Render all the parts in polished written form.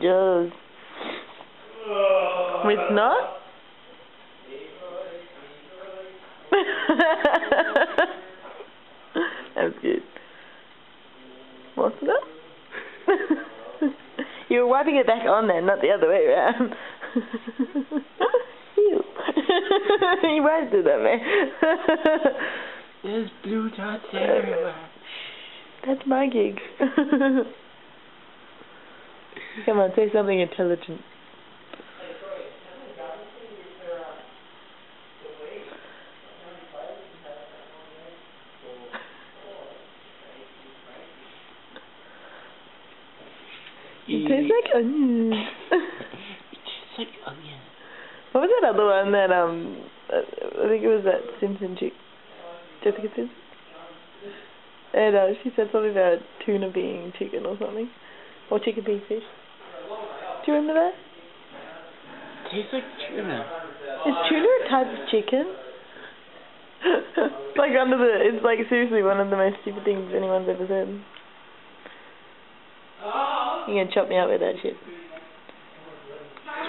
Just. It's not? That's good. What's that? You were wiping it back on then, not the other way around. You wiped it at me. There's blue dots everywhere. That's my gig. Come on, say something intelligent. It tastes like onion. It tastes like onion. What was that other one that, I think it was that Simpson chick, Jessica Simpson? And she said something about tuna being chicken or something. Or chicken being fish. Do you remember that? It tastes like tuna. Is tuna a type of chicken? It's like seriously one of the most stupid things anyone's ever said. You're gonna chop me up with that shit.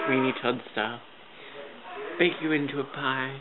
Sweeney Todd style. Bake you into a pie.